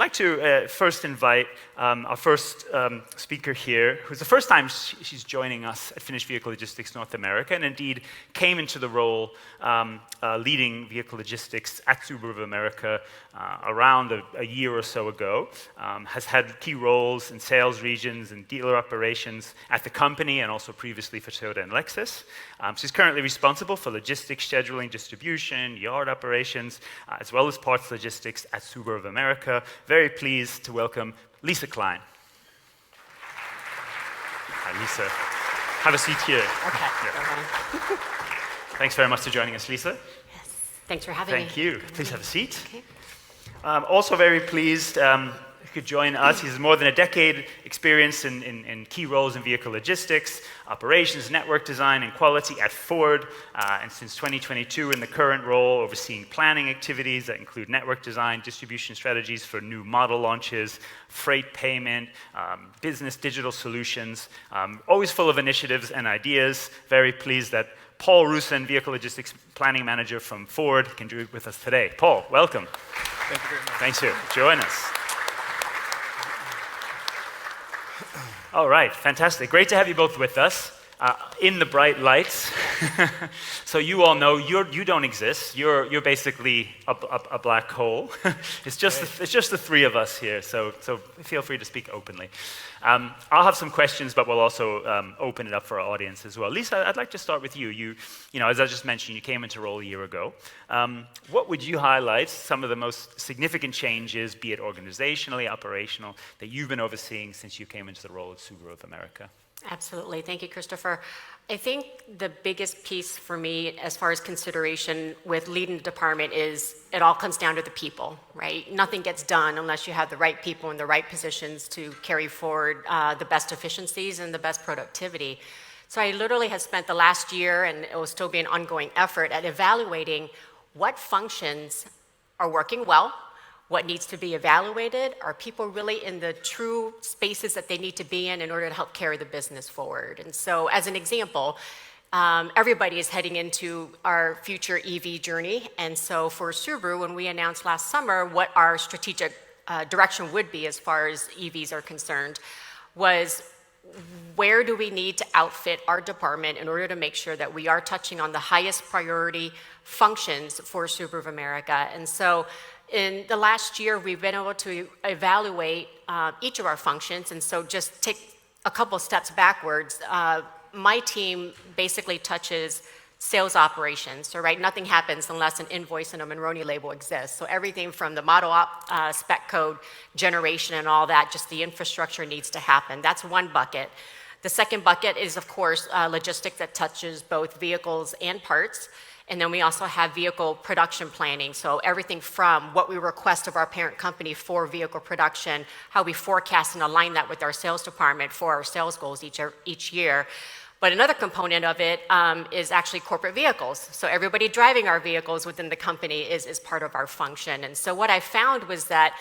like to first invite our first speaker here, who's the first time she's joining us at Finished Vehicle Logistics North America, and indeed came into the role leading vehicle logistics at Subaru of America around a year or so ago. Has had key roles in sales regions and dealer operations at the company, and also previously for Toyota and Lexus. She's currently responsible for logistics, scheduling, distribution, yard operations, as well as parts logistics at Subaru of America. Very pleased to welcome Lisa Kline. Hi, Lisa. Have a seat here. Okay. Thanks very much for joining us, Lisa. Yes. Thanks for having me. Thank you. Please have a seat. Okay. Also very pleased you could join us. He has more than a decade experience in key roles in vehicle logistics, operations, network design, and quality at Ford, and since 2022 in the current role overseeing planning activities that include network design, distribution strategies for new model launches, freight payment, business digital solutions, always full of initiatives and ideas. Very pleased that Paul Roosen, Vehicle Logistics Planning Manager from Ford, can do it with us today. Paul, welcome. Thank you very much. Thanks you. Join us. All right, fantastic. Great to have you both with us in the bright lights. So you all know you don't exist. You're basically a black hole. It's just the three of us here. So feel free to speak openly. I'll have some questions, but we'll also open it up for our audience as well. Lisa, I'd like to start with you. You know, as I just mentioned, you came into role a year ago. What would you highlight some of the most significant changes, be it organizationally, operational, that you've been overseeing since you came into the role at Subaru of America? Absolutely. Thank you, Christopher. I think the biggest piece for me as far as consideration with leading the department is it all comes down to the people, right? Nothing gets done unless you have the right people in the right positions to carry forward the best efficiencies and the best productivity. So I literally have spent the last year, and it will still be an ongoing effort, at evaluating what functions are working well, what needs to be evaluated, are people really in the true spaces that they need to be in order to help carry the business forward. And so as an example, everybody is heading into our future EV journey. And so for Subaru, when we announced last summer what our strategic direction would be as far as EVs are concerned, was where do we need to outfit our department in order to make sure that we are touching on the highest priority functions for Subaru of America. And so in the last year, we've been able to evaluate each of our functions. And so just take a couple steps backwards. My team basically touches sales operations. So right, nothing happens unless an invoice and a Monroney label exists. So everything from the model op, spec code generation and all that, just the infrastructure needs to happen. That's one bucket. The second bucket is, of course, logistics that touches both vehicles and parts. And then we also have vehicle production planning. So everything from what we request of our parent company for vehicle production, how we forecast and align that with our sales department for our sales goals each year. But another component of it is actually corporate vehicles. So everybody driving our vehicles within the company is part of our function. And so what I found was that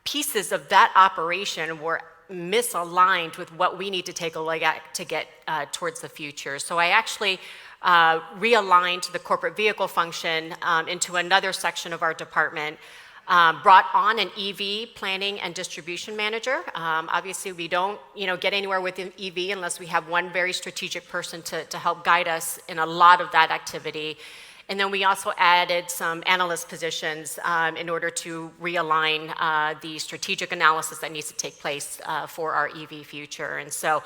pieces of that operation were misaligned with what we need to take a look at to get towards the future. So I actually realigned the corporate vehicle function into another section of our department, brought on an EV planning and distribution manager. Obviously, we don't get anywhere with an EV unless we have one very strategic person to help guide us in a lot of that activity. And then we also added some analyst positions in order to realign the strategic analysis that needs to take place for our EV future. And so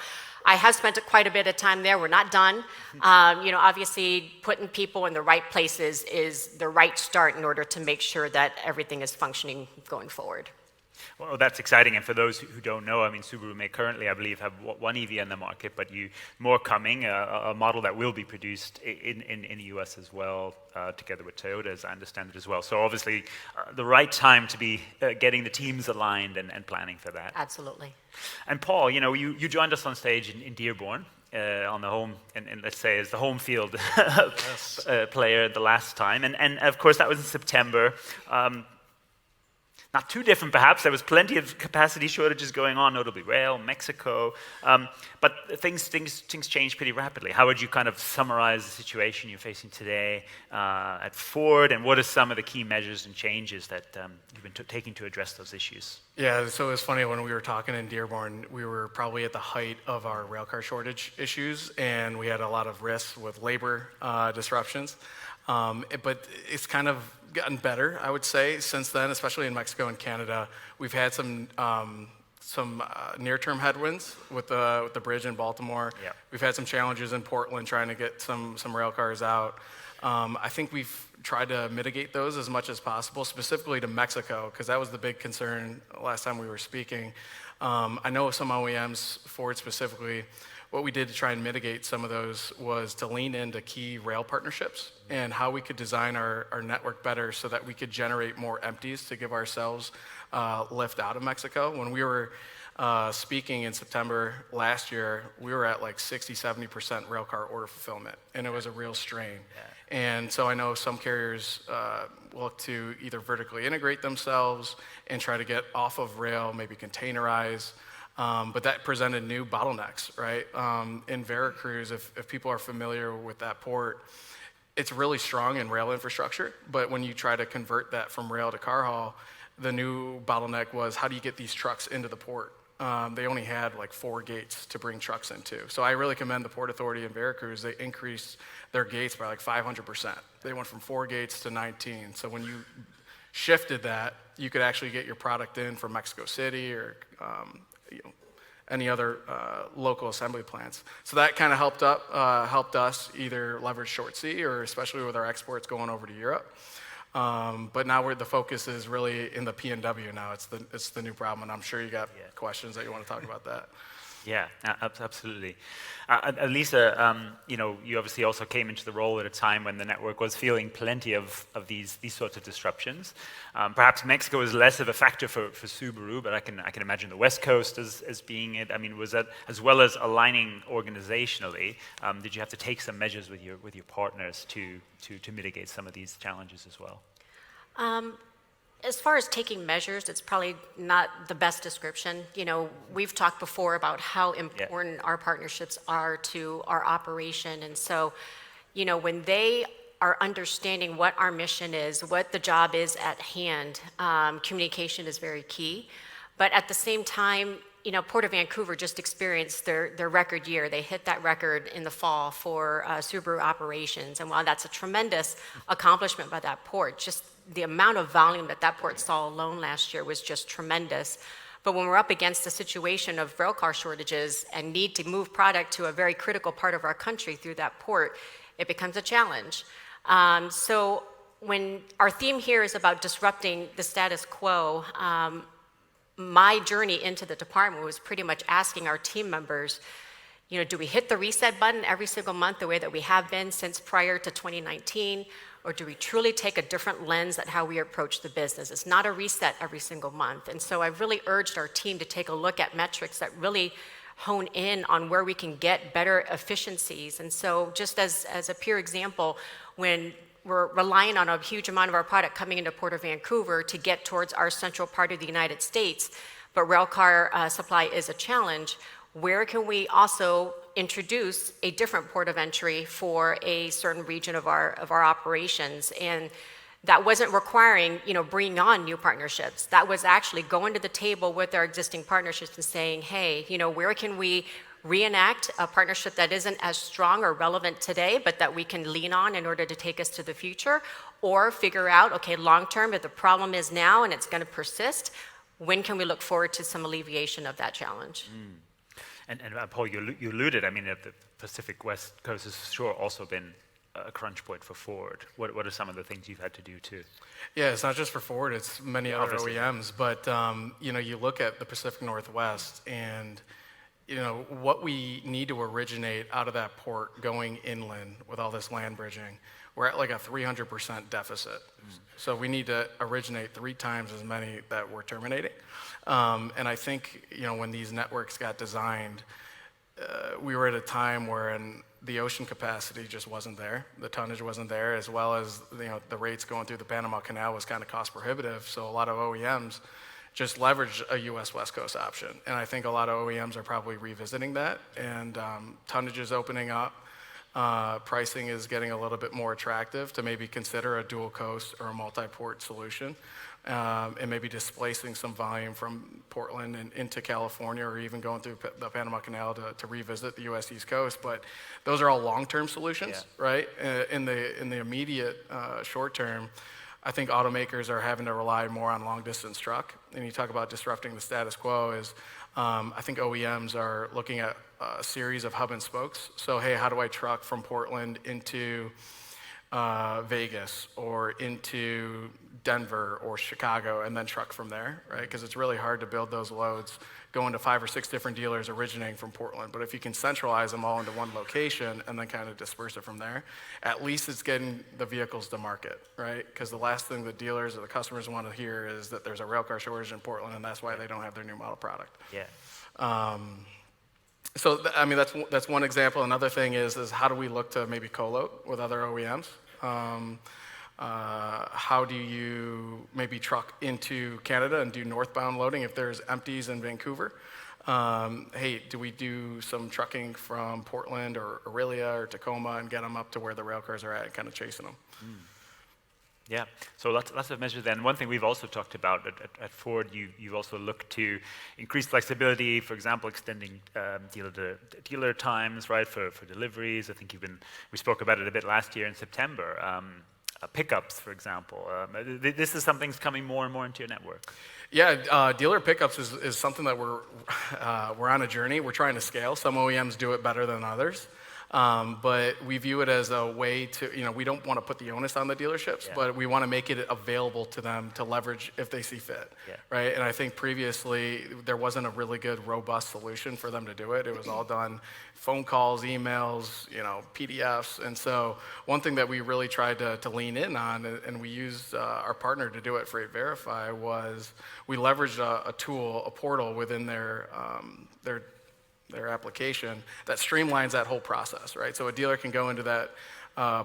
I have spent quite a bit of time there. We're not done. Obviously, putting people in the right places is the right start in order to make sure that everything is functioning going forward. Well, that's exciting. And for those who don't know, I mean, Subaru may currently, I believe, have one EV in the market, but more coming, a model that will be produced in the US as well, together with Toyota, as I understand it as well. So obviously, the right time to be getting the teams aligned and planning for that. Absolutely. And Paul, you joined us on stage in Dearborn. On the home, and let's say as the home field player the last time. And of course, that was in September. Not too different, perhaps. There was plenty of capacity shortages going on, notably rail, Mexico. But things changed pretty rapidly. How would you kind of summarize the situation you're facing today at Ford, and what are some of the key measures and changes that you've been taking to address those issues? Yeah, so it was funny when we were talking in Dearborn, we were probably at the height of our railcar shortage issues, and we had a lot of risks with labor disruptions. But it's kind of gotten better, I would say, since then, especially in Mexico and Canada. We've had some near-term headwinds with the bridge in Baltimore. Yeah. We've had some challenges in Portland trying to get some rail cars out. I think we've tried to mitigate those as much as possible, specifically to Mexico, because that was the big concern last time we were speaking. I know some OEMs, Ford specifically, what we did to try and mitigate some of those was to lean into key rail partnerships and how we could design our network better so that we could generate more empties to give ourselves lift out of Mexico. When we were speaking in September last year, we were at like 60-70% railcar order fulfillment, and it was a real strain. Yeah. And so I know some carriers look to either vertically integrate themselves and try to get off of rail, maybe containerize, but that presented new bottlenecks, right? In Veracruz, if people are familiar with that port, it's really strong in rail infrastructure, but when you try to convert that from rail to car haul, the new bottleneck was how do you get these trucks into the port? They only had like 4 gates to bring trucks into. So I really commend the Port Authority in Veracruz. They increased their gates by like 500%. They went from 4 gates to 19. So when you shifted that, you could actually get your product in from Mexico City or any other local assembly plants. So that kind of helped us either leverage short sea or especially with our exports going over to Europe. But now the focus is really in the P&W now. It's the new problem, and I'm sure you got questions that you want to talk about that. Yeah, absolutely. Lisa, you obviously also came into the role at a time when the network was feeling plenty of these sorts of disruptions. Perhaps Mexico is less of a factor for Subaru, but I can imagine the West Coast as being it. I mean, was that as well as aligning organizationally? Did you have to take some measures with your partners to mitigate some of these challenges as well? As far as taking measures, it's probably not the best description. We've talked before about how important our partnerships are to our operation. And so, when they are understanding what our mission is, what the job is at hand, communication is very key. But at the same time, Port of Vancouver just experienced their record year. They hit that record in the fall for Subaru operations. And while that's a tremendous accomplishment by that port, just the amount of volume that port saw alone last year was just tremendous. But when we're up against a situation of railcar shortages and need to move product to a very critical part of our country through that port, it becomes a challenge. So when our theme here is about disrupting the status quo, my journey into the department was pretty much asking our team members, do we hit the reset button every single month the way that we have been since prior to 2019? Or do we truly take a different lens at how we approach the business? It's not a reset every single month. And so I've really urged our team to take a look at metrics that really hone in on where we can get better efficiencies. And so just as a pure example, when we're relying on a huge amount of our product coming into Port of Vancouver to get towards our central part of the United States, but railcar supply is a challenge, where can we also introduce a different port of entry for a certain region of our operations? And that wasn't requiring, bringing on new partnerships. That was actually going to the table with our existing partnerships and saying, hey, where can we reenact a partnership that isn't as strong or relevant today, but that we can lean on in order to take us to the future, or figure out, okay, long term, if the problem is now and it's going to persist, when can we look forward to some alleviation of that challenge? And Paul, you alluded, the Pacific West Coast has sure also been a crunch point for Ford. What are some of the things you've had to do too? Yeah, it's not just for Ford, it's many other Obviously. OEMs, but you look at the Pacific Northwest and what we need to originate out of that port going inland with all this land bridging, we're at like a 300% deficit. So we need to originate 3 times as many that we're terminating. And I think, when these networks got designed, we were at a time where the ocean capacity just wasn't there. The tonnage wasn't there, as well as, the rates going through the Panama Canal was kind of cost prohibitive. So a lot of OEMs just leveraged a U.S. West Coast option. And I think a lot of OEMs are probably revisiting that, and tonnage is opening up. pricing is getting a little bit more attractive to maybe consider a dual coast or a multi-port solution, and maybe displacing some volume from Portland and into California, or even going through the Panama Canal to revisit the U.S. East Coast. But those are all long-term solutions, right? In the immediate short term, I think automakers are having to rely more on long-distance truck. And you talk about disrupting the status quo is, I think OEMs are looking at a series of hub and spokes. So, hey, how do I truck from Portland into Vegas or into Denver or Chicago and then truck from there, right? Because it's really hard to build those loads going to 5 or 6 different dealers originating from Portland. But if you can centralize them all into one location and then kind of disperse it from there, at least it's getting the vehicles to market, right? Because the last thing the dealers or the customers want to hear is that there's a railcar shortage in Portland, and that's why they don't have their new model product. Yeah. I mean, that's one example. Another thing is how do we look to maybe co-load with other OEMs? How do you maybe truck into Canada and do northbound loading if there's empties in Vancouver? Hey, do we do some trucking from Portland or Aurelia or Tacoma and get them up to where the rail cars are at and kind of chasing them? Yeah, so lots of measures then. One thing we've also talked about at Ford, you've also looked to increase flexibility, for example, extending dealer times, right, for deliveries. I think we spoke about it a bit last year in September. Pickups, for example. This is something that's coming more and more into your network. Yeah, dealer pickups is something that we're on a journey. We're trying to scale. Some OEMs do it better than others. But we view it as a way to, we don't want to put the onus on the dealerships, but we want to make it available to them to leverage if they see fit, right? And I think previously there wasn't a really good, robust solution for them to do it. It was all done phone calls, emails, PDFs. And so one thing that we really tried to lean in on, and we used our partner to do it, Freight Verify, was we leveraged a tool, a portal within their application that streamlines that whole process, right? So a dealer can go into that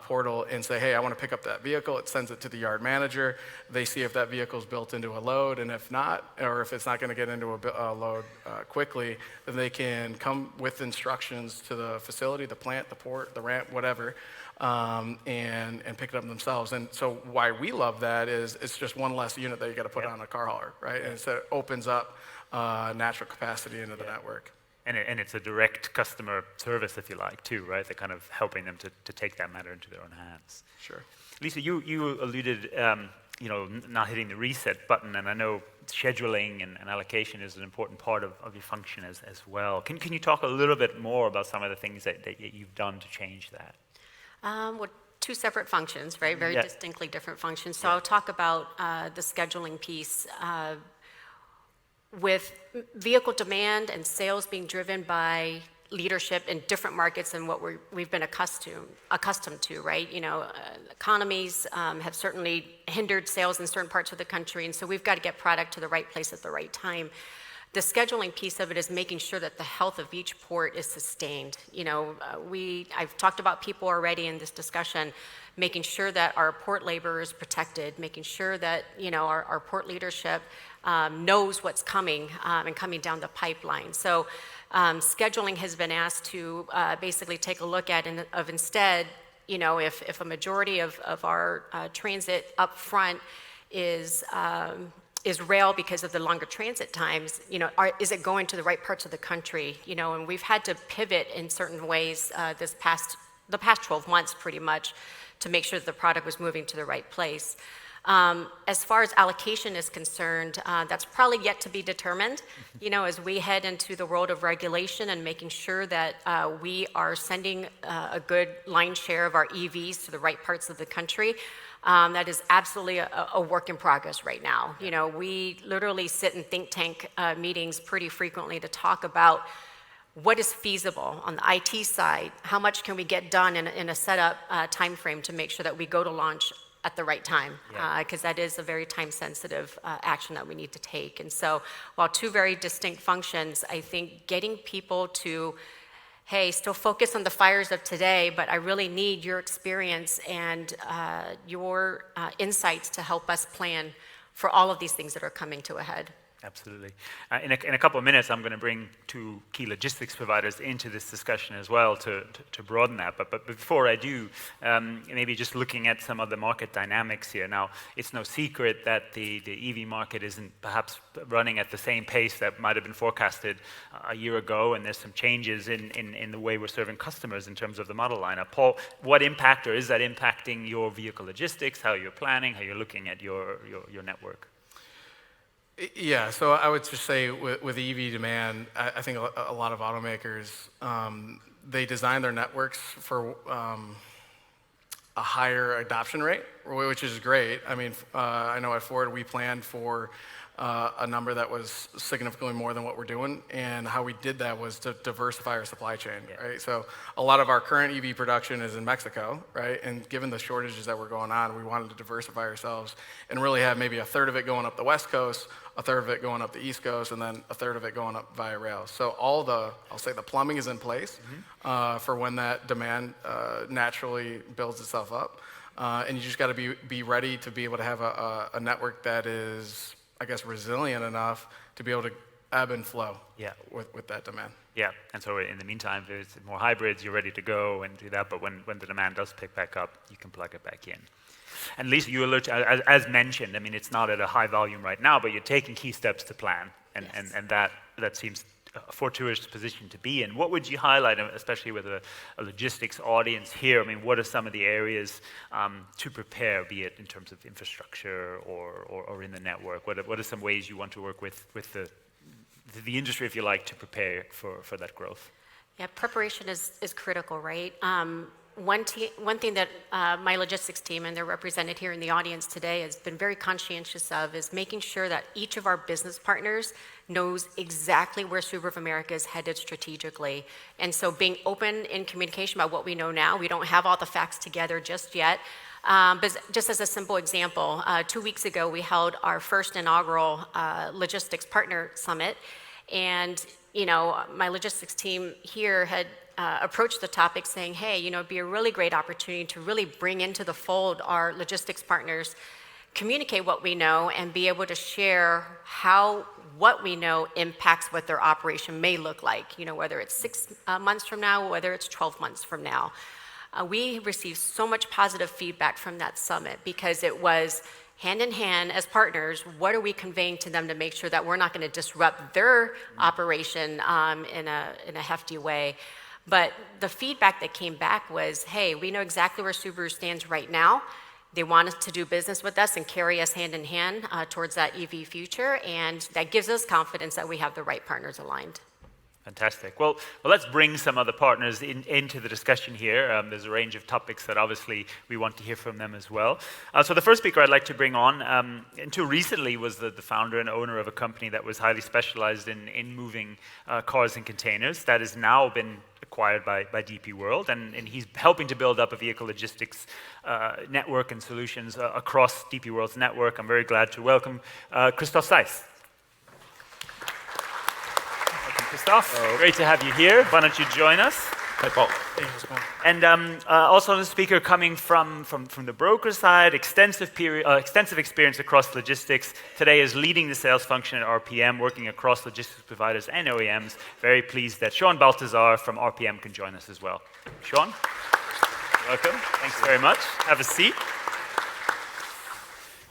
portal and say, hey, I want to pick up that vehicle. It sends it to the yard manager. They see if that vehicle is built into a load, and if not, or if it's not going to get into a load quickly, then they can come with instructions to the facility, the plant, the port, the ramp, whatever, and pick it up themselves. And so why we love that is it's just one less unit that you got to put on a car hauler, right? And so it opens up natural capacity into the network. And it's a direct customer service, if you like, too, right? They're kind of helping them to take that matter into their own hands. Sure. Lisa, you alluded, not hitting the reset button, and I know scheduling and allocation is an important part of your function as well. Can you talk a little bit more about some of the things that you've done to change that? Well, 2 separate functions, right? Very distinctly different functions. So I'll talk about the scheduling piece. With vehicle demand and sales being driven by leadership in different markets than what we've been accustomed to, right? Economies have certainly hindered sales in certain parts of the country, and so we've got to get product to the right place at the right time. The scheduling piece of it is making sure that the health of each port is sustained. I've talked about people already in this discussion, making sure that our port labor is protected, making sure that our port leadership knows what's coming and coming down the pipeline. So scheduling has been asked to basically take a look at instead, if a majority of our transit up front is rail because of the longer transit times, is it going to the right parts of the country? And we've had to pivot in certain ways the past 12 months pretty much to make sure that the product was moving to the right place. As far as allocation is concerned, that's probably yet to be determined, as we head into the world of regulation and making sure that we are sending a good line share of our EVs to the right parts of the country. That is absolutely a work in progress right now. We literally sit in think tank meetings pretty frequently to talk about what is feasible on the IT side, how much can we get done in a setup time frame to make sure that we go to launch at the right time, because that is a very time-sensitive action that we need to take. And so while 2 very distinct functions, I think getting people to, hey, still focus on the fires of today, but I really need your experience and your insights to help us plan for all of these things that are coming to a head. Absolutely. In a couple of minutes, I'm going to bring two key logistics providers into this discussion as well to broaden that. But before I do, maybe just looking at some of the market dynamics here. Now, it's no secret that the EV market isn't perhaps running at the same pace that might have been forecasted a year ago, and there's some changes in the way we're serving customers in terms of the model lineup. Paul, what impact, or is that impacting your vehicle logistics, how you're planning, how you're looking at your network? Yeah, so I would just say with EV demand, I think a lot of automakers, they design their networks for a higher adoption rate, which is great. I mean, I know at Ford we planned for a number that was significantly more than what we're doing, and how we did that was to diversify our supply chain, right? So a lot of our current EV production is in Mexico, right? And given the shortages that were going on, we wanted to diversify ourselves and really have maybe a third of it going up the West Coast, a third of it going up the East Coast, and then a third of it going up via rail. So I'll say the plumbing is in place for when that demand naturally builds itself up. And you just got to be ready to be able to have a network that is, I guess, resilient enough to be able to ebb and flow with that demand. Yeah, and so in the meantime, there's more hybrids, you're ready to go and do that, but when the demand does pick back up, you can plug it back in. And Lisa, you alert, as mentioned, I mean, it's not at a high volume right now, but you're taking key steps to plan, and that seems a fortuitous position to be in. What would you highlight, especially with a logistics audience here? I mean, what are some of the areas to prepare, be it in terms of infrastructure or in the network? What are some ways you want to work with the industry, if you like, to prepare for that growth? Yeah, preparation is critical, right? One thing that my logistics team, and they're represented here in the audience today, has been very conscientious of is making sure that each of our business partners knows exactly where Subaru of America is headed strategically. And so being open in communication about what we know now, we don't have all the facts together just yet. But just as a simple example, 2 weeks ago, we held our first inaugural logistics partner summit. And, you know, my logistics team here had approached the topic saying, hey, you know, it'd be a really great opportunity to really bring into the fold our logistics partners, communicate what we know, and be able to share how what we know impacts what their operation may look like, you know, whether it's 6 months from now, whether it's 12 months from now. We received so much positive feedback from that summit because it was hand in hand as partners, what are we conveying to them to make sure that we're not going to disrupt their operation in a hefty way. But the feedback that came back was, hey, we know exactly where Subaru stands right now. They want us to do business with us and carry us hand in hand towards that EV future, and that gives us confidence that we have the right partners aligned. Fantastic. Well, let's bring some other partners into the discussion here. There's a range of topics that obviously we want to hear from them as well. So the first speaker I'd like to bring on, until recently, was the founder and owner of a company that was highly specialized in moving cars and containers. That has now been acquired by DP World, and he's helping to build up a vehicle logistics network and solutions across DP World's network. I'm very glad to welcome Christoph Seitz. Christoph, great to have you here. Why don't you join us? Hi, Paul. Hey, how's it going? And also the speaker coming from the broker side, extensive experience across logistics. Today is leading the sales function at RPM, working across logistics providers and OEMs. Very pleased that Sean Baltazar from RPM can join us as well. Sean, welcome. Thanks very much. Have a seat.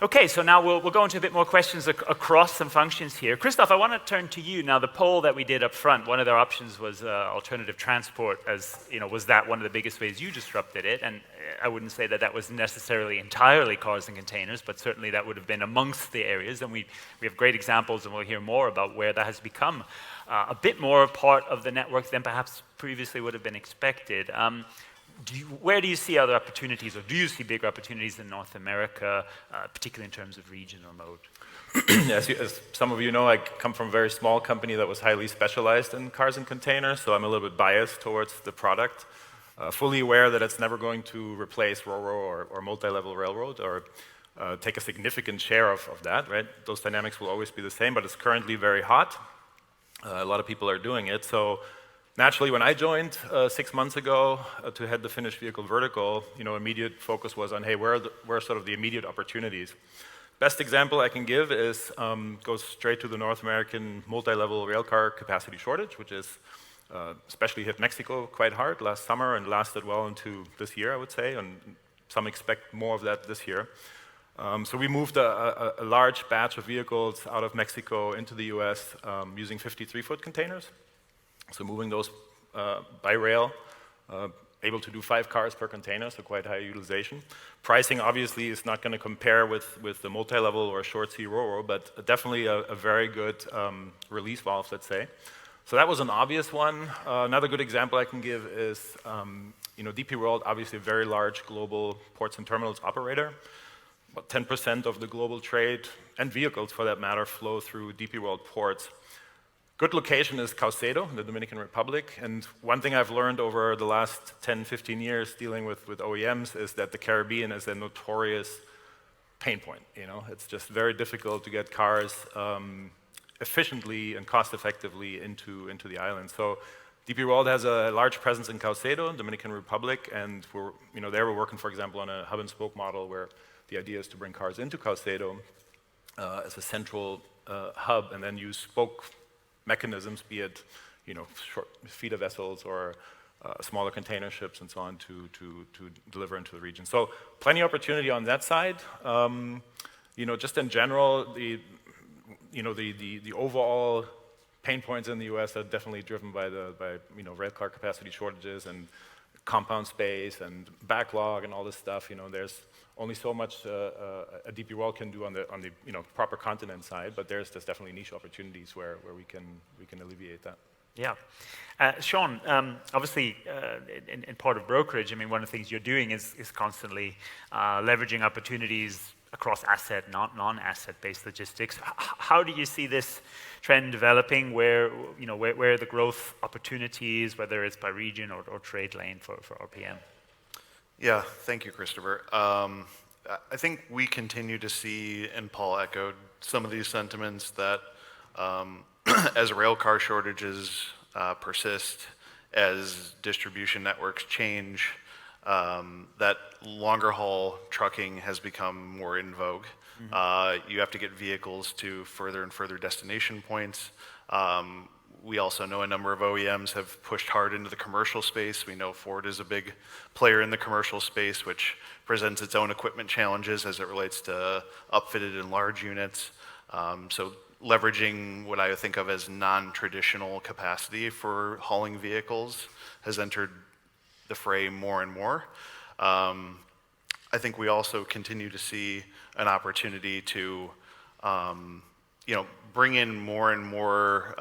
Okay, so now we'll go into a bit more questions across some functions here. Christoph, I want to turn to you. Now, the poll that we did up front, one of their options was alternative transport, as you know, was that one of the biggest ways you disrupted it? And I wouldn't say that was necessarily entirely cars and containers, but certainly that would have been amongst the areas. And we have great examples, and we'll hear more about where that has become a bit more a part of the network than perhaps previously would have been expected. Where do you see other opportunities, or do you see bigger opportunities in North America, particularly in terms of region or mode? As some of you know, I come from a very small company that was highly specialized in cars and containers, so I'm a little bit biased towards the product. Fully aware that it's never going to replace RoRo or multi-level railroad or take a significant share of that, right? Those dynamics will always be the same, but it's currently very hot. A lot of people are doing it, so naturally, when I joined 6 months ago to head the finished vehicle vertical, you know, immediate focus was on, hey, where are sort of the immediate opportunities? Best example I can give is goes straight to the North American multi-level railcar capacity shortage, which is especially hit Mexico quite hard last summer and lasted well into this year, I would say, and some expect more of that this year. So we moved a large batch of vehicles out of Mexico into the US using 53-foot containers. So moving those by rail, able to do 5 cars per container, so quite high utilization. Pricing obviously is not going to compare with the multi-level or short sea ro-ro, but definitely a very good release valve, let's say. So that was an obvious one. Another good example I can give is, DP World, obviously a very large global ports and terminals operator. About 10% of the global trade, and vehicles for that matter, flow through DP World ports. Good location is Caucedo, in the Dominican Republic, and one thing I've learned over the last 10, 15 years dealing with OEMs is that the Caribbean is a notorious pain point. It's just very difficult to get cars efficiently and cost-effectively into the island. So DP World has a large presence in Caucedo, Dominican Republic, and we're working, for example, on a hub and spoke model where the idea is to bring cars into Caucedo as a central hub, and then use spoke mechanisms, be it short feeder vessels or smaller container ships and so on, to deliver into the region. So plenty of opportunity on that side. Just in general, the overall pain points in the U.S. are definitely driven by railcar capacity shortages and compound space and backlog and all this stuff. There's only so much a DP World can do on the proper continent side, but there's definitely niche opportunities where we can alleviate that. Yeah. Sean, obviously, in part of brokerage, one of the things you're doing is constantly leveraging opportunities across asset, non-asset-based logistics. How do you see this trend developing? Where are the growth opportunities, whether it's by region or trade lane for RPM? Yeah, thank you, Christopher. I think we continue to see, and Paul echoed some of these sentiments, that as railcar shortages persist, as distribution networks change, that longer haul trucking has become more in vogue. Mm-hmm. You have to get vehicles to further and further destination points. We also know a number of OEMs have pushed hard into the commercial space. We know Ford is a big player in the commercial space, which presents its own equipment challenges as it relates to upfitted and large units. So leveraging what I think of as non-traditional capacity for hauling vehicles has entered the fray more and more. I think we also continue to see an opportunity to bring in more and more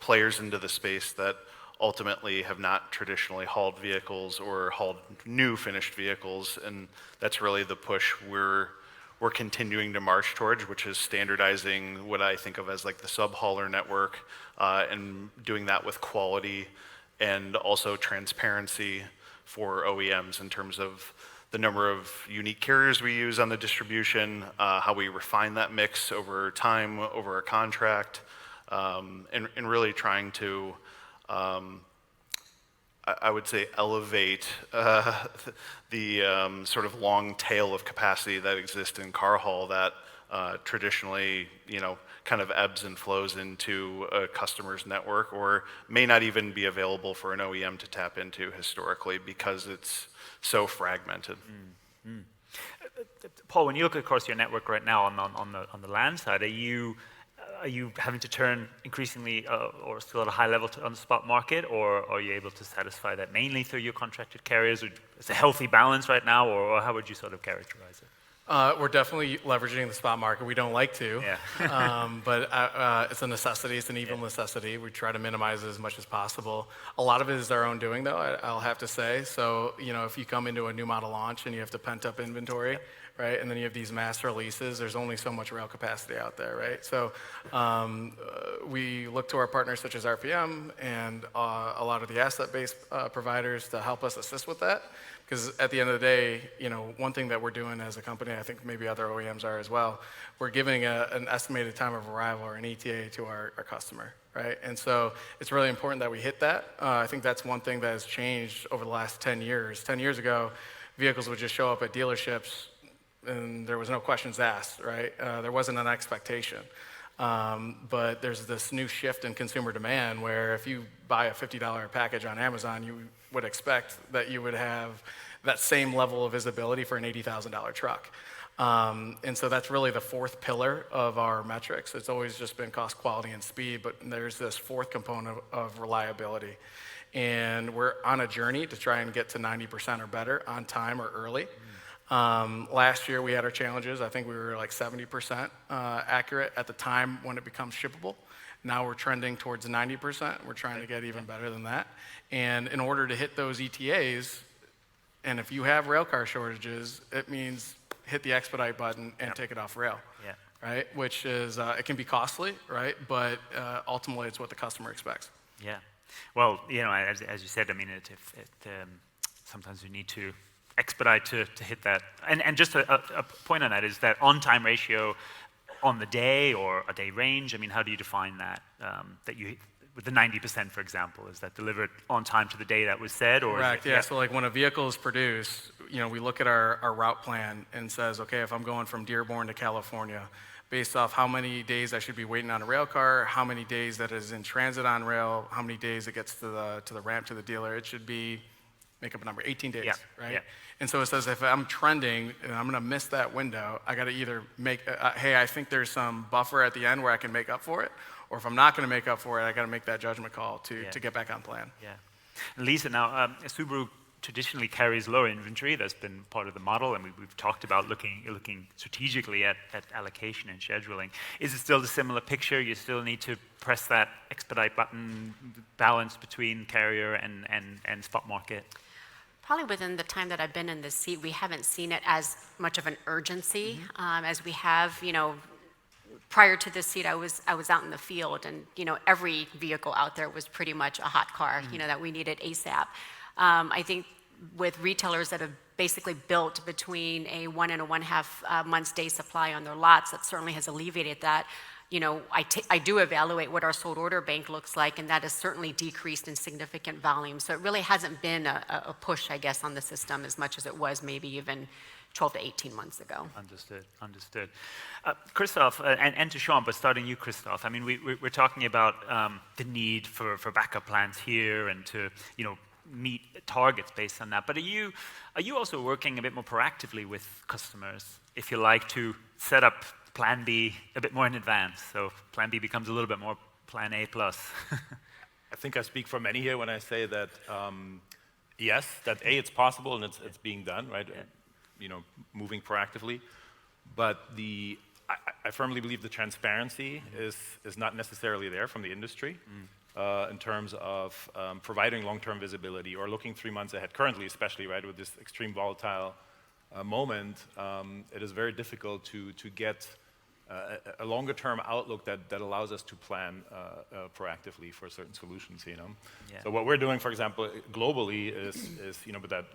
players into the space that ultimately have not traditionally hauled vehicles or hauled new finished vehicles, and that's really the push we're continuing to march towards, which is standardizing what I think of as like the sub-hauler network, and doing that with quality and also transparency for OEMs in terms of the number of unique carriers we use on the distribution, how we refine that mix over time, over a contract, and really trying to, I would say, elevate the sort of long tail of capacity that exists in car haul that traditionally, kind of ebbs and flows into a customer's network, or may not even be available for an OEM to tap into historically because it's so fragmented. Mm-hmm. Paul, when you look across your network right now on the land side, are you having to turn increasingly or still at a high level on the spot market, or are you able to satisfy that mainly through your contracted carriers? It's a healthy balance right now, or how would you sort of characterize it? We're definitely leveraging the spot market. We don't like to, but it's a necessity. It's an evil necessity. We try to minimize it as much as possible. A lot of it is our own doing, though, I'll have to say. So, if you come into a new model launch and you have to pent up inventory, right, and then you have these mass releases, there's only so much rail capacity out there, right? So we look to our partners such as RPM and a lot of the asset-based providers to help us assist with that. Because at the end of the day, one thing that we're doing as a company, I think maybe other OEMs are as well, we're giving an estimated time of arrival or an ETA to our customer, right? And so it's really important that we hit that. I think that's one thing that has changed over the last 10 years. 10 years ago, vehicles would just show up at dealerships, and there was no questions asked, right? There wasn't an expectation. But there's this new shift in consumer demand where if you buy a $50 package on Amazon, you would expect that you would have that same level of visibility for an $80,000 truck. And so that's really the fourth pillar of our metrics. It's always just been cost, quality, and speed, but there's this fourth component of reliability. And we're on a journey to try and get to 90% or better on time or early. Last year we had our challenges. I think we were like 70% accurate at the time when it becomes shippable. Now we're trending towards 90%. We're trying to get even better than that. And in order to hit those ETAs, and if you have rail car shortages, it means hit the expedite button and take it off rail, right? Which is, it can be costly, right? But ultimately it's what the customer expects. Yeah. Well, as you said, I mean, sometimes you need to expedite to hit that. And just a point on that is that on-time ratio on the day or a day range. I mean, how do you define that? That you with the 90%, for example, is that delivered on time to the day that was said, or correct? Yeah. So like when a vehicle is produced, we look at our route plan and says, okay, if I'm going from Dearborn to California, based off how many days I should be waiting on a rail car, how many days that is in transit on rail, how many days it gets to the ramp to the dealer, it should be, make up a number, 18 days, right? Yeah. And so it says if I'm trending and I'm going to miss that window, I got to either make, hey, I think there's some buffer at the end where I can make up for it, or if I'm not going to make up for it, I got to make that judgment call to get back on plan. Yeah. And Lisa, now Subaru traditionally carries lower inventory. That's been part of the model, and we've talked about looking strategically at allocation and scheduling. Is it still the similar picture? You still need to press that expedite button, balance between carrier and spot market? Probably within the time that I've been in this seat, we haven't seen it as much of an urgency as we have, prior to this seat, I was out in the field, and every vehicle out there was pretty much a hot car, that we needed ASAP. I think with retailers that have basically built between a 1 and a 1/2 months day supply on their lots, that certainly has alleviated that. I do evaluate what our sold order bank looks like, and that has certainly decreased in significant volume. So it really hasn't been a push, I guess, on the system as much as it was maybe even 12 to 18 months ago. Understood. Christoph, and to Sean, but starting you, Christoph. I mean, we're talking about the need for backup plans here and to, meet targets based on that. But are you also working a bit more proactively with customers, if you like, to set up Plan B a bit more in advance? So Plan B becomes a little bit more Plan A plus. I think I speak for many here when I say that yes, that it's possible and it's being done, right? Yeah. Moving proactively. But I firmly believe the transparency is not necessarily there from the industry. In terms of providing long-term visibility or looking 3 months ahead. Currently, especially, right, with this extreme volatile moment, it is very difficult to get a longer-term outlook that allows us to plan proactively for certain solutions. Yeah. So what we're doing, for example, globally is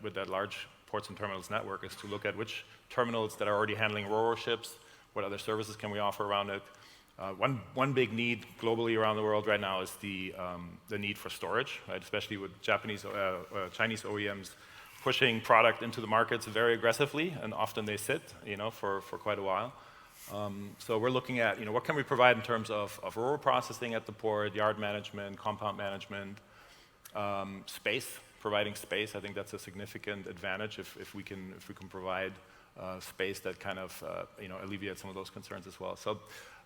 with that large ports and terminals network, is to look at which terminals that are already handling ro-ro ships, what other services can we offer around it. One big need globally around the world right now is the need for storage, right? Especially with Chinese OEMs pushing product into the markets very aggressively, and often they sit, for quite a while. So we're looking at, what can we provide in terms of ro-ro processing at the port, yard management, compound management, space, providing space. I think that's a significant advantage if we can provide space that kind of alleviates some of those concerns as well. So.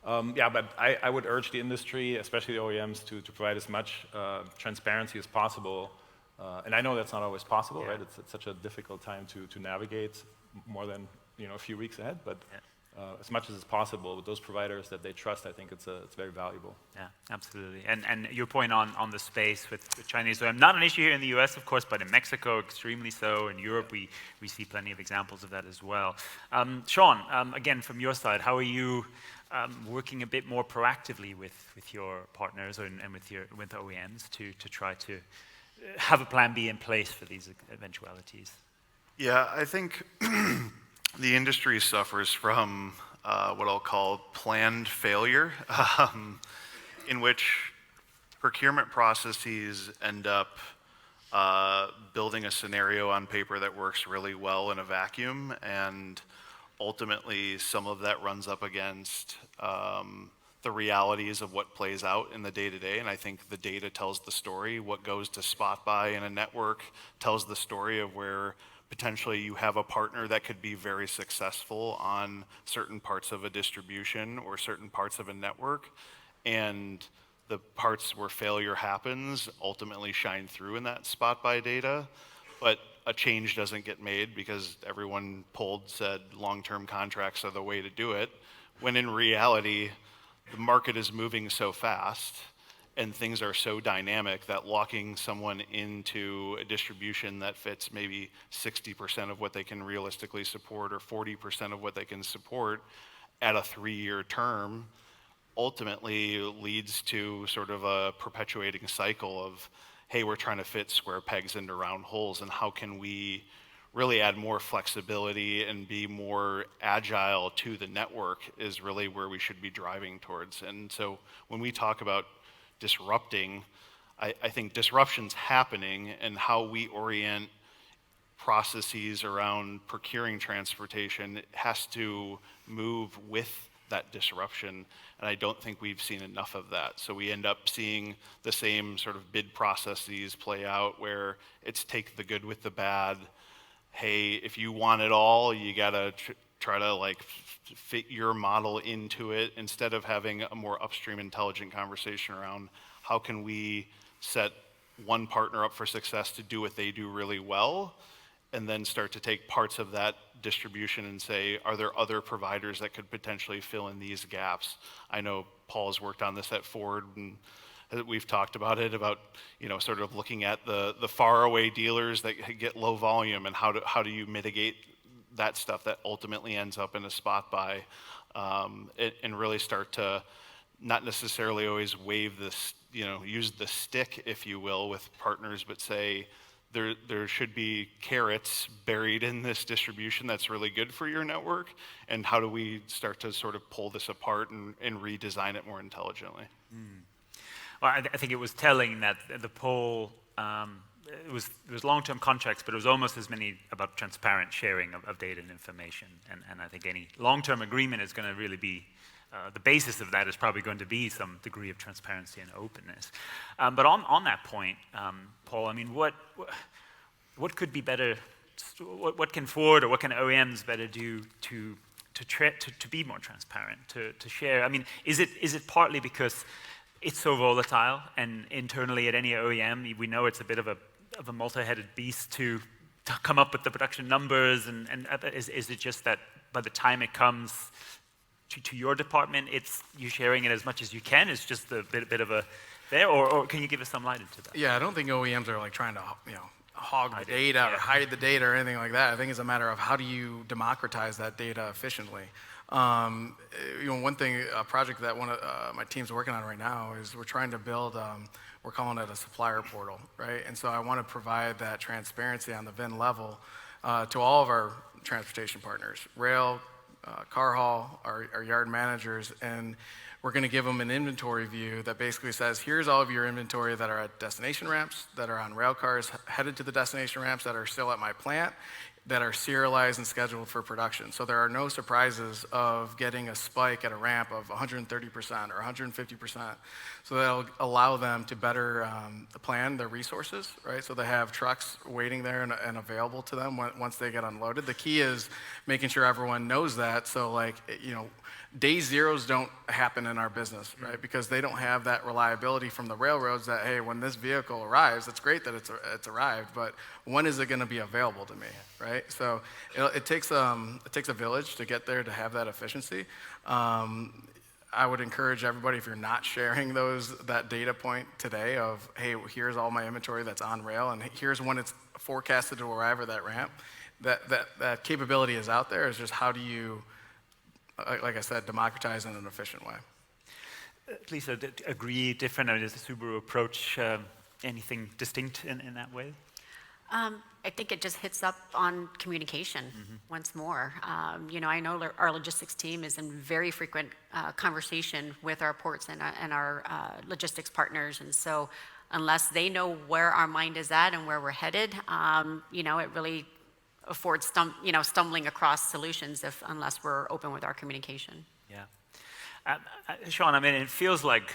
But I would urge the industry, especially the OEMs, to provide as much transparency as possible. And I know that's not always possible, right? It's such a difficult time to navigate more than a few weeks ahead. But as much as it's possible with those providers that they trust, I think it's very valuable. Yeah, absolutely. And your point on the space with Chinese OEM, not an issue here in the US, of course, but in Mexico, extremely so. In Europe, we see plenty of examples of that as well. Sean, again, from your side, how are you working a bit more proactively with your partners and with OEMs to try to have a plan B in place for these eventualities? Yeah, I think the industry suffers from what I'll call planned failure, in which procurement processes end up building a scenario on paper that works really well in a vacuum, and ultimately some of that runs up against the realities of what plays out in the day-to-day, and I think the data tells the story. What goes to spot buy in a network tells the story of where potentially you have a partner that could be very successful on certain parts of a distribution or certain parts of a network, and the parts where failure happens ultimately shine through in that spot buy data, but a change doesn't get made because everyone polled said long-term contracts are the way to do it, when in reality, the market is moving so fast and things are so dynamic that locking someone into a distribution that fits maybe 60% of what they can realistically support or 40% of what they can support at a 3-year term ultimately leads to sort of a perpetuating cycle of, hey, we're trying to fit square pegs into round holes, and how can we really add more flexibility and be more agile to the network is really where we should be driving towards. And so when we talk about disrupting, I think disruption's happening, and how we orient processes around procuring transportation has to move with that disruption, and I don't think we've seen enough of that. So we end up seeing the same sort of bid processes play out where it's take the good with the bad. Hey, if you want it all, you gotta try to like fit your model into it, instead of having a more upstream intelligent conversation around how can we set one partner up for success to do what they do really well, and then start to take parts of that distribution and say, are there other providers that could potentially fill in these gaps? I know Paul's worked on this at Ford, and we've talked about it, about, you know, sort of looking at the faraway dealers that get low volume, and how do you mitigate that stuff that ultimately ends up in a spot buy, and really start to not necessarily always wave this, you know, use the stick, if you will, with partners, but say, there should be carrots buried in this distribution that's really good for your network, and how do we start to sort of pull this apart and redesign it more intelligently? Well, I think it was telling that the poll, it was long-term contracts, but it was almost as many about transparent sharing of data and information, and I think any long-term agreement is going to really be, the basis of that is probably going to be some degree of transparency and openness. But on that point, Paul, I mean, what could be better? What can Ford or what can OEMs better do to be more transparent, to share? I mean, is it partly because it's so volatile, and internally at any OEM, we know it's a bit of a multi-headed beast to come up with the production numbers, and is it just that by the time it comes to your department, it's you sharing it as much as you can? It's just a bit of a there, or can you give us some light into that? Yeah, I don't think OEMs are like trying to, you know, hog the data or hide the data or anything like that. I think it's a matter of how do you democratize that data efficiently. You know, one thing, a project that one of my team's working on right now is we're trying to build, we're calling it a supplier portal, right? And so I want to provide that transparency on the VIN level to all of our transportation partners, rail, car haul, our yard managers, and we're going to give them an inventory view that basically says, here's all of your inventory that are at destination ramps, that are on rail cars headed to the destination ramps, that are still at my plant, that are serialized and scheduled for production. So there are no surprises of getting a spike at a ramp of 130% or 150%. So that'll allow them to better plan their resources, right? So they have trucks waiting there and available to them once they get unloaded. The key is making sure everyone knows that. So like, you know, day zeros don't happen in our business, right? Because they don't have that reliability from the railroads that, hey, when this vehicle arrives, it's great that it's arrived, but when is it going to be available to me, right? So it takes a village to get there to have that efficiency. I would encourage everybody, if you're not sharing that data point today of, hey, here's all my inventory that's on rail, and here's when it's forecasted to arrive at that ramp, that capability is out there. It's just how do you, like I said, democratize in an efficient way. Lisa, agree, different? I mean, is the Subaru approach anything distinct in that way? I think it just hits up on communication once more. You know, I know our logistics team is in very frequent conversation with our ports and our logistics partners, and so unless they know where our mind is at and where we're headed, you know, it really afford stumbling across solutions unless we're open with our communication. Yeah. Sean, I mean, it feels like,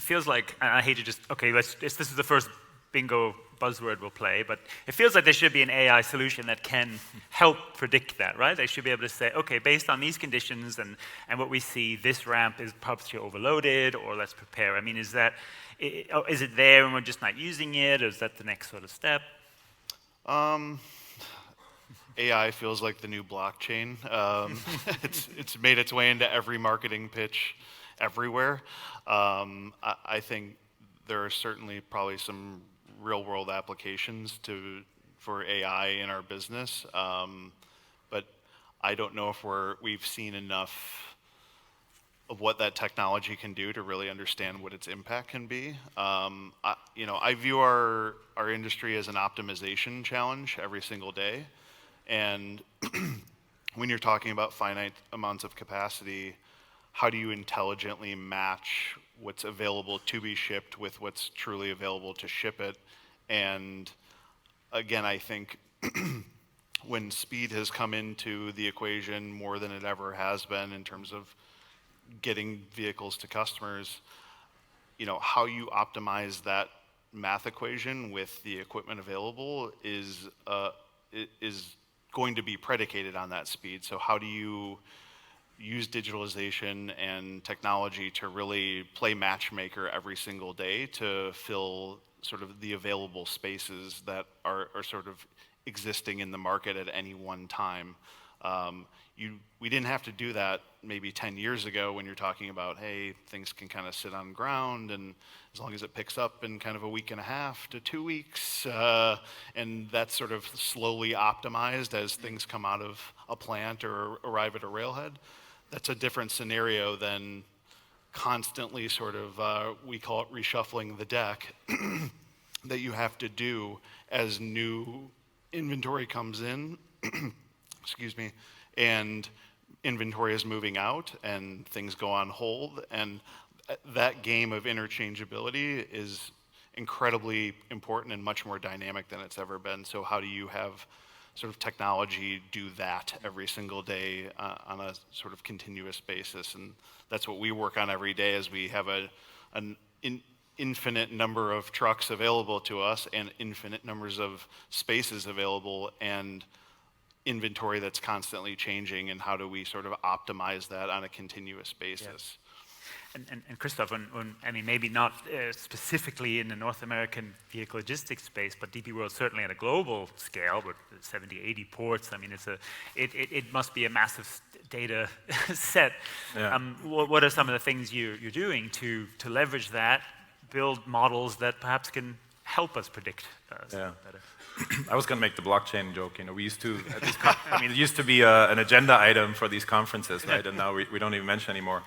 and I hate to just, okay, this is the first bingo buzzword we'll play, but it feels like there should be an AI solution that can help predict that, right? They should be able to say, okay, based on these conditions and what we see, this ramp is perhaps overloaded, or let's prepare. I mean, is it there and we're just not using it, or is that the next sort of step? AI feels like the new blockchain. It's made its way into every marketing pitch everywhere. I think there are certainly probably some real-world applications for AI in our business, but I don't know if we've seen enough of what that technology can do to really understand what its impact can be. I view our industry as an optimization challenge every single day, and when you're talking about finite amounts of capacity, how do you intelligently match what's available to be shipped with what's truly available to ship it? And again, I think when speed has come into the equation more than it ever has been in terms of getting vehicles to customers, how you optimize that math equation with the equipment available is going to be predicated on that speed. So how do you use digitalization and technology to really play matchmaker every single day to fill sort of the available spaces that are sort of existing in the market at any one time? We didn't have to do that maybe 10 years ago when you're talking about, hey, things can kind of sit on ground, and as long as it picks up in kind of a week and a half to 2 weeks, and that's sort of slowly optimized as things come out of a plant or arrive at a railhead. That's a different scenario than constantly sort of, we call it reshuffling the deck, that you have to do as new inventory comes in, excuse me, and inventory is moving out and things go on hold. And that game of interchangeability is incredibly important and much more dynamic than it's ever been. So how do you have sort of technology do that every single day on a sort of continuous basis? And that's what we work on every day, as we have an infinite number of trucks available to us and infinite numbers of spaces available and inventory that's constantly changing, and how do we sort of optimize that on a continuous basis? Yeah. And Christoph, I mean, maybe not specifically in the North American vehicle logistics space, but DP World certainly at a global scale with 70, 80 ports. I mean, it must be a massive data set. Yeah. What are some of the things you're doing to leverage that, build models that perhaps can help us predict better? I was going to make the blockchain joke. We used to, it used to be an agenda item for these conferences, right? And now we don't even mention anymore.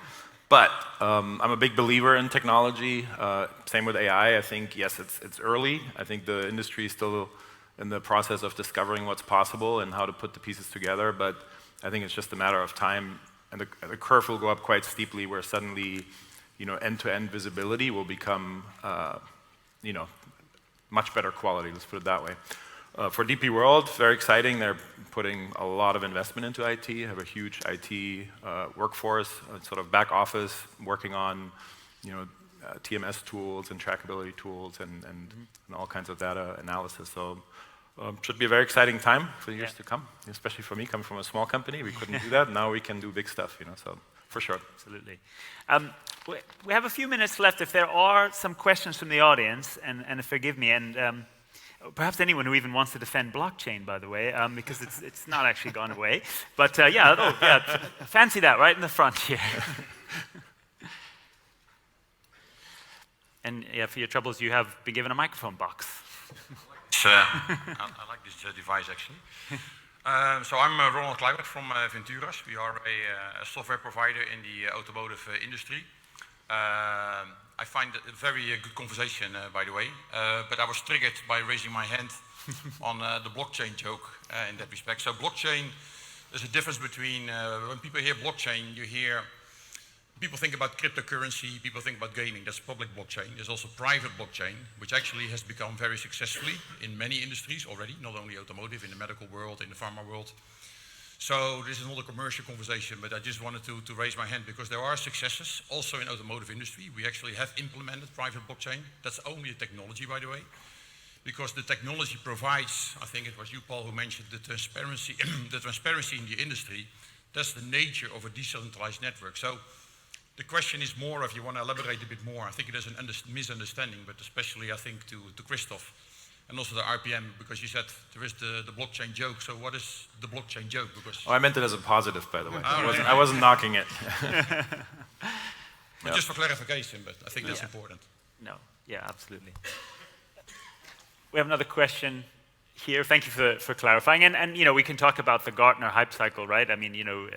But I'm a big believer in technology. Same with AI. I think, yes, it's early. I think the industry is still in the process of discovering what's possible and how to put the pieces together. But I think it's just a matter of time, and the curve will go up quite steeply, where suddenly, end-to-end visibility will become, much better quality. Let's put it that way. For DP World, very exciting. They're putting a lot of investment into IT, have a huge IT workforce, sort of back office, working on TMS tools and trackability tools and all kinds of data analysis. So should be a very exciting time for years to come, especially for me, coming from a small company. We couldn't do that. Now we can do big stuff, so for sure. Absolutely. We have a few minutes left. If there are some questions from the audience, and forgive me, and perhaps anyone who even wants to defend blockchain, by the way, because it's not actually gone away. But fancy that right in the front here. And for your troubles, you have been given a microphone box. I like this device actually. So I'm Ronald Kline from Venturas. We are a software provider in the automotive industry. I find it a very good conversation, by the way, but I was triggered by raising my hand on the blockchain joke in that respect. So blockchain, there's a difference between, when people hear blockchain, you hear people think about cryptocurrency, people think about gaming, that's public blockchain. There's also private blockchain, which actually has become very successfully in many industries already, not only automotive, in the medical world, in the pharma world. So this is not a commercial conversation, but I just wanted to raise my hand because there are successes also in automotive industry. We actually have implemented private blockchain. That's only a technology, by the way, because the technology provides, I think it was you, Paul, who mentioned the transparency, the transparency in the industry. That's the nature of a decentralized network. So the question is more, if you want to elaborate a bit more, I think it is a misunderstanding, but especially I think to Christoph, and also the RPM, because you said there is the blockchain joke. So what is the blockchain joke? Because I meant it as a positive, by the way. Oh, I wasn't knocking it. But just for clarification, but I think that's important. No, yeah, absolutely. We have another question here. Thank you for clarifying. And you know, we can talk about the Gartner hype cycle, right? I mean, you know,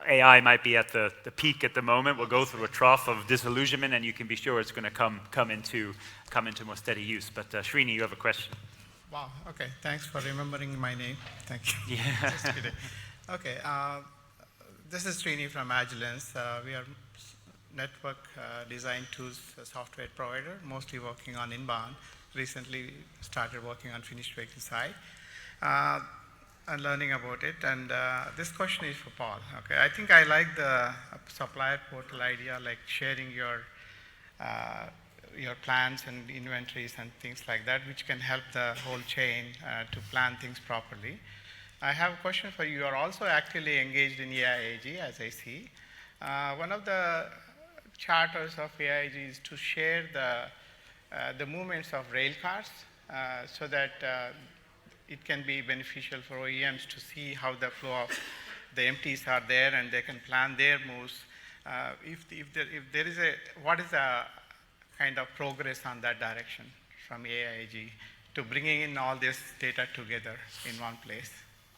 AI might be at the peak at the moment. We'll go through a trough of disillusionment, and you can be sure it's going to come into more steady use. But Srini, you have a question. Wow. Okay. Thanks for remembering my name. Thank you. Yeah. Just kidding. Okay. This is Srini from Agilence. We are network design tools software provider, mostly working on inbound. Recently started working on finished vehicle side. And learning about it, and this question is for Paul. Okay, I think I like the supplier portal idea, like sharing your plans and inventories and things like that, which can help the whole chain to plan things properly. I have a question for you. You are also actively engaged in AIAG, as I see. One of the charters of AIAG is to share the movements of rail cars so that it can be beneficial for OEMs to see how the flow of the empties are there, and they can plan their moves. If there is what is the kind of progress on that direction from AIAG to bringing in all this data together in one place?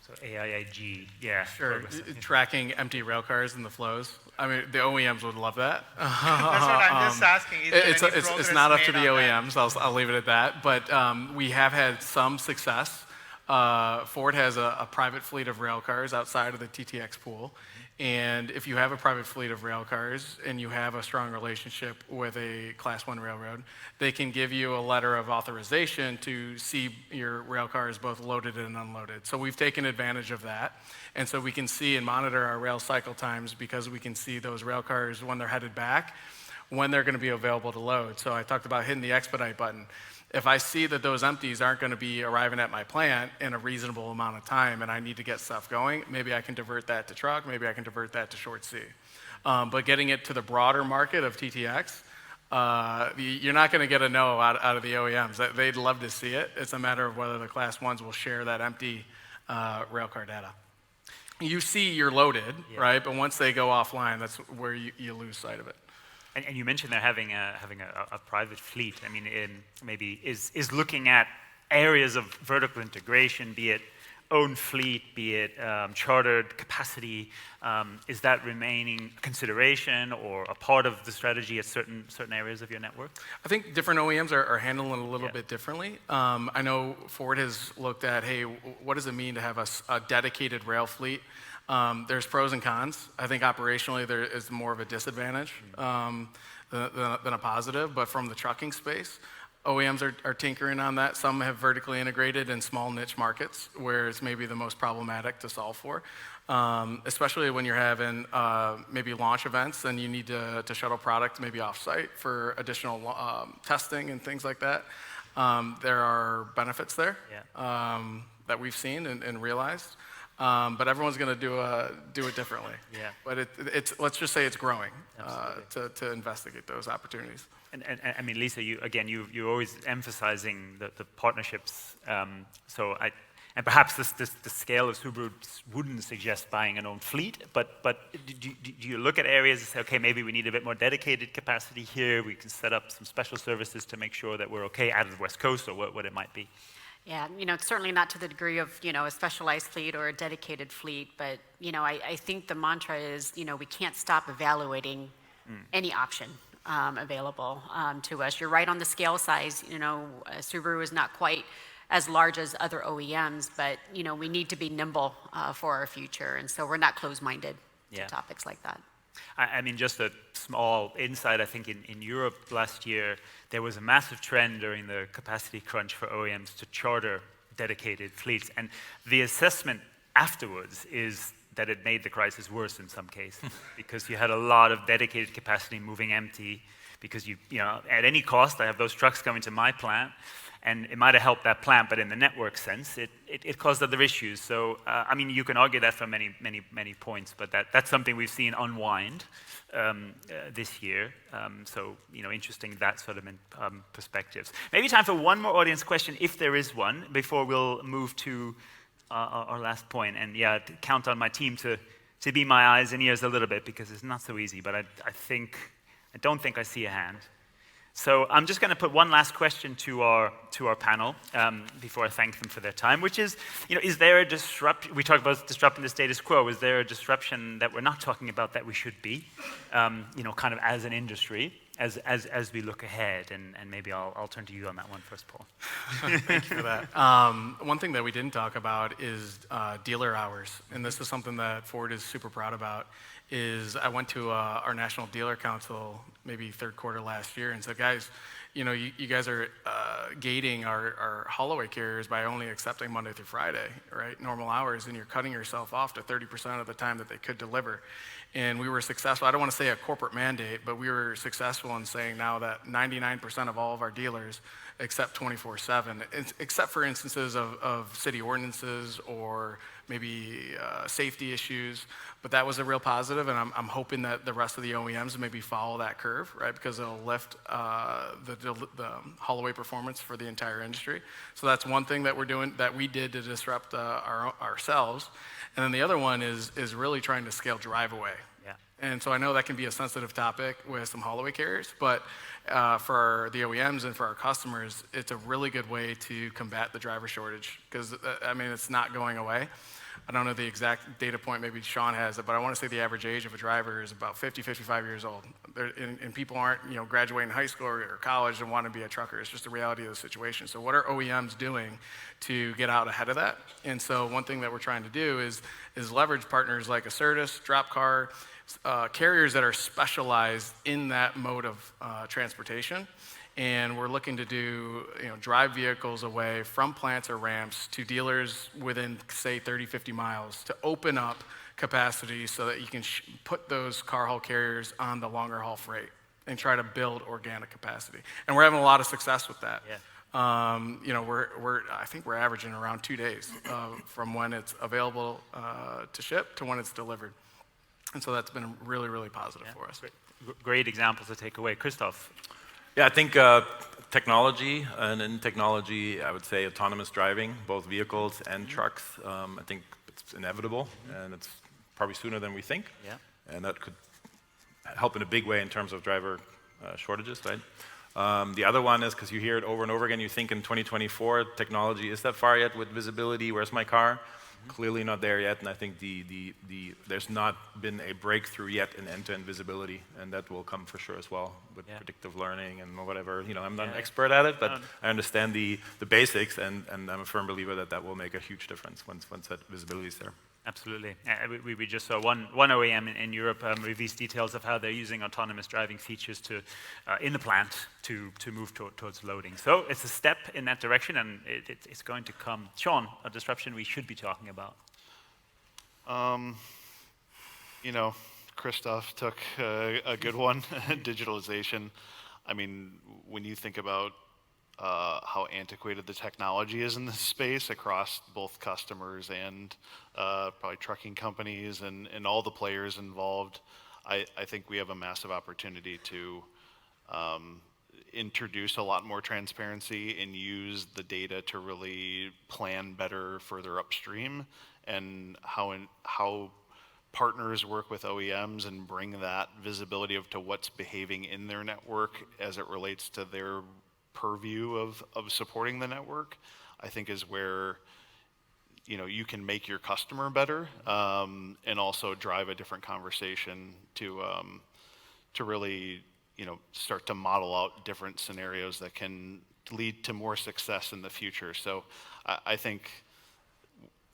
So AIAG, yeah. Sure, tracking empty rail cars and the flows. I mean, the OEMs would love that. That's what I'm just asking. It's not up to the OEMs. I'll leave it at that. But we have had some success. Ford has a private fleet of rail cars outside of the TTX pool. And if you have a private fleet of rail cars and you have a strong relationship with a Class 1 railroad, they can give you a letter of authorization to see your rail cars both loaded and unloaded. So we've taken advantage of that. And so we can see and monitor our rail cycle times because we can see those rail cars when they're headed back, when they're going to be available to load. So I talked about hitting the expedite button. If I see that those empties aren't going to be arriving at my plant in a reasonable amount of time and I need to get stuff going, maybe I can divert that to truck, maybe I can divert that to short C. But getting it to the broader market of TTX, you're not going to get a no out of the OEMs. They'd love to see it. It's a matter of whether the Class 1s will share that empty railcar data. You see you're loaded, right? But once they go offline, that's where you lose sight of it. And you mentioned they're having a private fleet. I mean, maybe is looking at areas of vertical integration, be it own fleet, be it chartered capacity. Is that remaining consideration or a part of the strategy at certain areas of your network? I think different OEMs are handling it a little bit differently. I know Ford has looked at, hey, what does it mean to have a dedicated rail fleet? There's pros and cons. I think operationally there is more of a disadvantage than a positive, but from the trucking space, OEMs are tinkering on that. Some have vertically integrated in small niche markets where it's maybe the most problematic to solve for, especially when you're having maybe launch events and you need to shuttle product maybe off-site for additional testing and things like that. There are benefits there that we've seen and realized. But everyone's going to do it differently. Yeah. But let's just say it's growing to investigate those opportunities. And I mean, Lisa, you're always emphasizing the partnerships. And perhaps the scale of Subaru wouldn't suggest buying an own fleet. But do you look at areas and say, okay, maybe we need a bit more dedicated capacity here. We can set up some special services to make sure that we're okay out of the West Coast or what it might be. Yeah, it's certainly not to the degree of, a specialized fleet or a dedicated fleet, but, I think the mantra is, we can't stop evaluating any option available to us. You're right on the scale size, Subaru is not quite as large as other OEMs, but, we need to be nimble for our future, and so we're not closed-minded to topics like that. I mean, just a small insight, I think in Europe last year, there was a massive trend during the capacity crunch for OEMs to charter dedicated fleets. And the assessment afterwards is that it made the crisis worse in some cases because you had a lot of dedicated capacity moving empty because you know, at any cost, I have those trucks coming to my plant, and it might have helped that plant, but in the network sense, it caused other issues. So, I mean, you can argue that from many points, but that's something we've seen unwind this year. So, you know, interesting that sort of perspectives. Maybe time for one more audience question, if there is one, before we'll move to our last point. And yeah, count on my team to be my eyes and ears a little bit, because it's not so easy, but I don't think I see a hand. So I'm just going to put one last question to our panel before I thank them for their time, which is, you know, is there a disruption? We talked about disrupting the status quo. Is there a disruption that we're not talking about that we should be, you know, kind of as an industry, as we look ahead? And maybe I'll turn to you on that one first, Paul. Thank you for that. One thing that we didn't talk about is dealer hours, and this is something that Ford is super proud about. Is I went to our National Dealer Council maybe third quarter last year and said, guys, you know, you guys are gating our haul-away carriers by only accepting Monday through Friday, right? Normal hours, and you're cutting yourself off to 30% of the time that they could deliver. And we were successful. I don't want to say a corporate mandate, but we were successful in saying now that 99% of all of our dealers accept 24/7, except for instances of city ordinances or maybe safety issues. But that was a real positive, and I'm hoping that the rest of the OEMs maybe follow that curve, right? Because it'll lift the haul-away performance for the entire industry. So that's one thing that we're doing, that we did to disrupt ourselves. And then the other one is really trying to scale drive-away. Yeah. And so I know that can be a sensitive topic with some haul-away carriers, but for the OEMs and for our customers, it's a really good way to combat the driver shortage, because, I mean, it's not going away. I don't know the exact data point, maybe Sean has it, but I want to say the average age of a driver is about 50, 55 years old. And people aren't, you know, graduating high school or college and want to be a trucker. It's just the reality of the situation. So what are OEMs doing to get out ahead of that? And so one thing that we're trying to do is leverage partners like Acertus, Dropcar, carriers that are specialized in that mode of transportation. And we're looking to do, you know, drive vehicles away from plants or ramps to dealers within, say, 30, 50 miles to open up capacity so that you can put those car haul carriers on the longer haul freight and try to build organic capacity. And we're having a lot of success with that. Yeah. You know, I think we're averaging around 2 days from when it's available to ship to when it's delivered. And so that's been really, really positive for us. Great examples to take away. Christoph. Yeah, I think technology, and in technology, I would say autonomous driving, both vehicles and trucks. I think it's inevitable, and it's probably sooner than we think. Yeah. And that could help in a big way in terms of driver shortages, right? The other one is, because you hear it over and over again, you think in 2024, technology is that far yet with visibility? Where's my car? Clearly not there yet, and I think there's not been a breakthrough yet in end-to-end visibility, and that will come for sure as well with predictive learning and whatever. You know, I'm not an expert at it, but I understand the basics, and I'm a firm believer that will make a huge difference once that visibility is there. Absolutely. We just saw one OEM in Europe release details of how they're using autonomous driving features in the plant to move towards loading. So it's a step in that direction, and it's going to come. Sean, a disruption we should be talking about. You know, Christoph took a good one, digitalization. I mean, when you think about how antiquated the technology is in this space across both customers and probably trucking companies and all the players involved, I think we have a massive opportunity to introduce a lot more transparency and use the data to really plan better further upstream, and how partners work with OEMs and bring that visibility to what's behaving in their network as it relates to their purview of supporting the network, I think is where, you know, you can make your customer better, and also drive a different conversation to really, you know, start to model out different scenarios that can lead to more success in the future. So I think,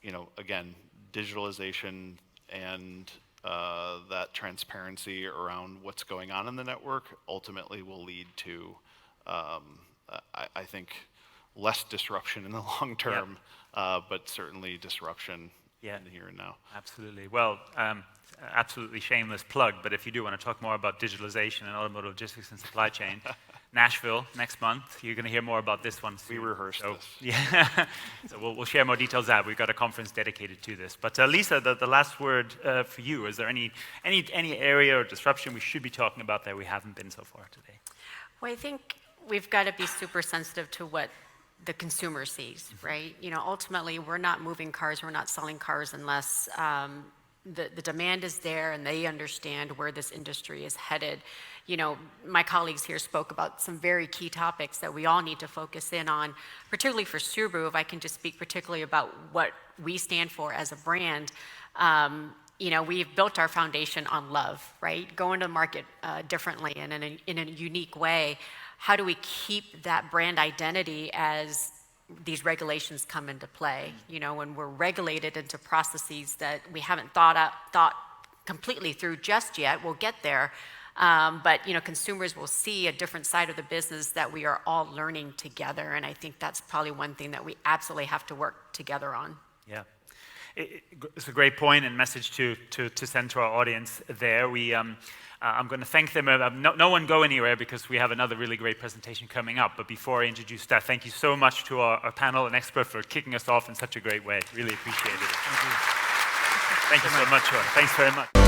you know, again, digitalization and that transparency around what's going on in the network ultimately will lead to, I think, less disruption in the long term, but certainly disruption in the here and now. Absolutely. Well, absolutely shameless plug, but if you do want to talk more about digitalization and automotive logistics and supply chain, Nashville next month, you're going to hear more about this one soon. We rehearsed this. Yeah, so we'll share more details there. We've got a conference dedicated to this. But Lisa, the last word for you. Is there any area or disruption we should be talking about that we haven't been so far today? Well, I think we've got to be super sensitive to what the consumer sees, right? You know, ultimately, we're not moving cars, we're not selling cars unless the demand is there and they understand where this industry is headed. You know, my colleagues here spoke about some very key topics that we all need to focus in on, particularly for Subaru. If I can just speak particularly about what we stand for as a brand, you know, we've built our foundation on love, right? Going to market differently and in a unique way. How do we keep that brand identity as these regulations come into play? You know, when we're regulated into processes that we haven't thought completely through just yet, we'll get there. But, you know, consumers will see a different side of the business that we are all learning together. And I think that's probably one thing that we absolutely have to work together on. Yeah. It's a great point and message to send to our audience there. I'm going to thank them. No one go anywhere because we have another really great presentation coming up. But before I introduce that, thank you so much to our panel and expert for kicking us off in such a great way. Really appreciate it. Thank you so much, Roy. Thanks very much.